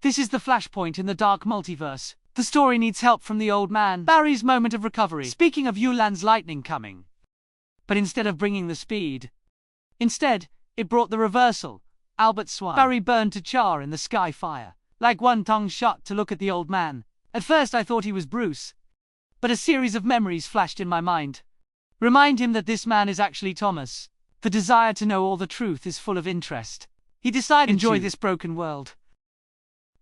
This is the Flashpoint in the dark multiverse. The story needs help from the old man. Barry's moment of recovery. Speaking of Yulan's lightning coming. But instead of bringing the speed, instead, it brought the reversal. Albert Swan. Barry burned to char in the sky fire, like one tongue shut to look at the old man. At first I thought he was Bruce, but a series of memories flashed in my mind. Remind him that this man is actually Thomas. The desire to know all the truth is full of interest. He decided to enjoy this broken world.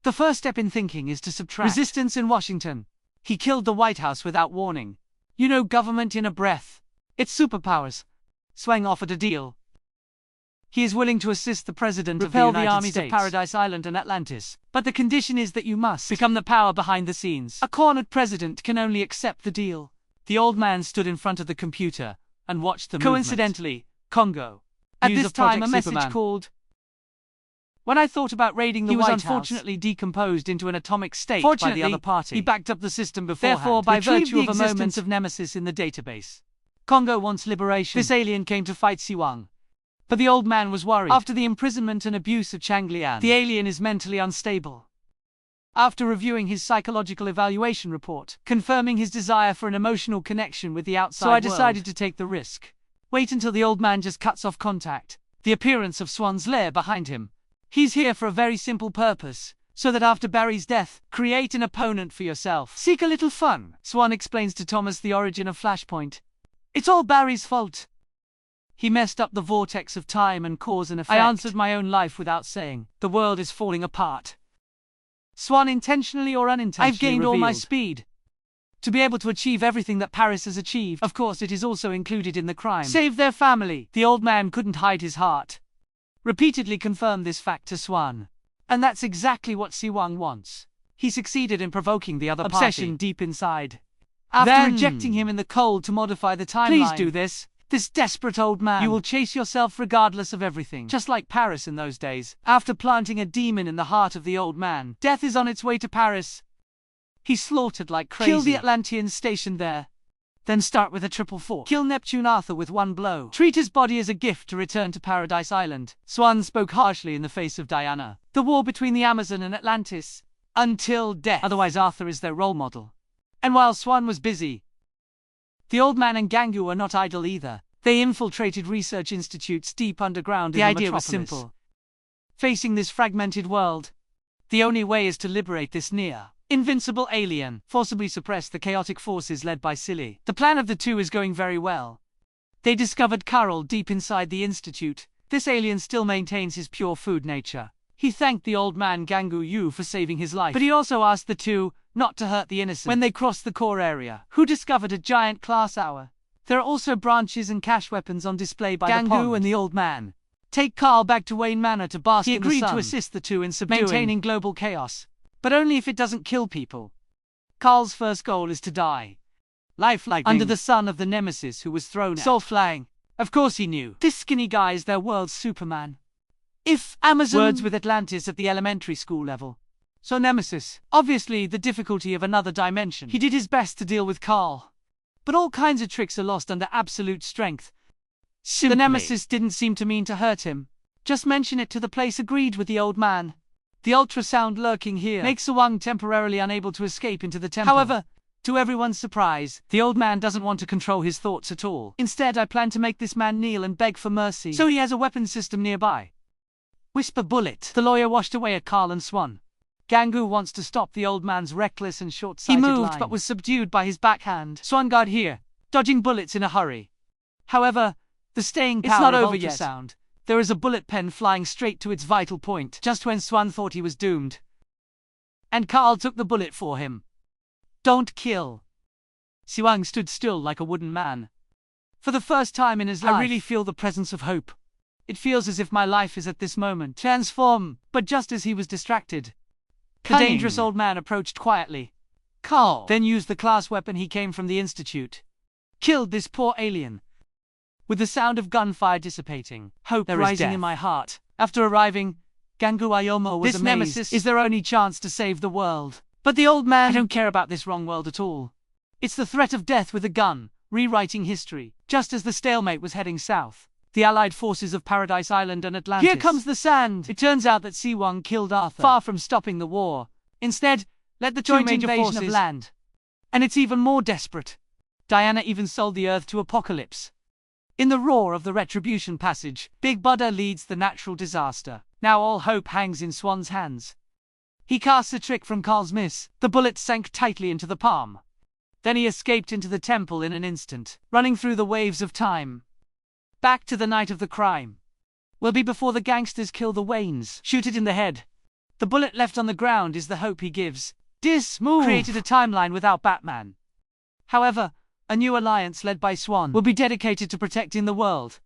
The first step in thinking is to subtract resistance in Washington. He killed the White House without warning. You know, government in a breath. Its superpowers. Swang offered a deal. He is willing to assist the president of the United States. Repel the armies of Paradise Island and Atlantis. But the condition is that you must become the power behind the scenes. A cornered president can only accept the deal. The old man stood in front of the computer and watched the movement. Coincidentally, Congo. At this time, a message called. When I thought about raiding the White House, he was unfortunately decomposed into an atomic state by the other party. He backed up the system beforehand. Therefore, by virtue of a moment of nemesis in the database, Congo wants liberation. This alien came to fight Siwang. But the old man was worried. After the imprisonment and abuse of Changlian, the alien is mentally unstable. After reviewing his psychological evaluation report, confirming his desire for an emotional connection with the outside world, so I decided to take the risk. Wait until the old man just cuts off contact. The appearance of Swan's lair behind him. He's here for a very simple purpose, so that after Barry's death, create an opponent for yourself. Seek a little fun. Swan explains to Thomas the origin of Flashpoint. It's all Barry's fault. He messed up the vortex of time and cause and effect. I answered my own life without saying. The world is falling apart. Swan intentionally or unintentionally I've gained all my speed. To be able to achieve everything that Paris has achieved. Of course, it is also included in the crime. Save their family. The old man couldn't hide his heart. Repeatedly confirmed this fact to Swan. And that's exactly what Siwang wants. He succeeded in provoking the other obsession deep inside. After rejecting him in the cold to modify the timeline. Please do this. This desperate old man. You will chase yourself regardless of everything. Just like Paris in those days. After planting a demon in the heart of the old man, death is on its way to Paris. He slaughtered like crazy. Kill the Atlanteans stationed there. Then start with a triple fork. Kill Neptune Arthur with one blow. Treat his body as a gift to return to Paradise Island. Swan spoke harshly in the face of Diana. The war between the Amazon and Atlantis. Until death. Otherwise Arthur is their role model. And while Swan was busy, the old man and Gangu were not idle either. They infiltrated research institutes deep underground in the metropolis. The idea was simple. Facing this fragmented world, the only way is to liberate this near invincible alien, forcibly suppress the chaotic forces led by Silly. The plan of the two is going very well. They discovered Carol deep inside the institute. This alien still maintains his pure food nature. He thanked the old man Gangu Yu for saving his life, but he also asked the two not to hurt the innocent. When they crossed the core area, who discovered a giant class hour. There are also branches and cash weapons on display by the pond. Gangu and the old man take Carl back to Wayne Manor to bask in the sun. He agreed to assist the two in maintaining global chaos, but only if it doesn't kill people. Carl's first goal is to die. Life lightning under the sun of the nemesis who was thrown at. Soul flying. Of course he knew. This skinny guy is their world's Superman. If Amazon words with Atlantis at the elementary school level. So Nemesis, obviously the difficulty of another dimension. He did his best to deal with Carl. But all kinds of tricks are lost under absolute strength. Simply. The Nemesis didn't seem to mean to hurt him. Just mention it to the place agreed with the old man. The ultrasound lurking here makes Siwang temporarily unable to escape into the temple. However, to everyone's surprise, the old man doesn't want to control his thoughts at all. Instead, I plan to make this man kneel and beg for mercy. So he has a weapon system nearby. Whisper bullet. The lawyer washed away at Carl and Swan. Gangu wants to stop the old man's reckless and short-sighted line. He moved but was subdued by his backhand. Swan guard here, dodging bullets in a hurry. However, the staying power of ultrasound. There is a bullet pen flying straight to its vital point, just when Swan thought he was doomed. And Carl took the bullet for him. Don't kill. Siwang stood still like a wooden man. For the first time in his life, I really feel the presence of hope. It feels as if my life is at this moment transform, but just as he was distracted, the dangerous old man approached quietly. Carl then used the class weapon he came from the institute. Killed this poor alien. With the sound of gunfire dissipating, hope rising in my heart. After arriving, Gangu Ayomo was amazed. This nemesis is their only chance to save the world. But the old man, I don't care about this wrong world at all. It's the threat of death with a gun, rewriting history. Just as the stalemate was heading south, the allied forces of Paradise Island and Atlantis. Here comes the sand! It turns out that Siwon killed Arthur, far from stopping the war. Instead, led the joint invasion of land. And it's even more desperate. Diana even sold the Earth to Apocalypse. In the roar of the Retribution passage, Big Buddha leads the natural disaster. Now all hope hangs in Swan's hands. He casts a trick from Carl's miss. The bullet sank tightly into the palm. Then he escaped into the temple in an instant, running through the waves of time. Back to the night of the crime. Will be before the gangsters kill the Waynes. Shoot it in the head. The bullet left on the ground is the hope he gives. This move created a timeline without Batman. However, a new alliance led by Swan will be dedicated to protecting the world.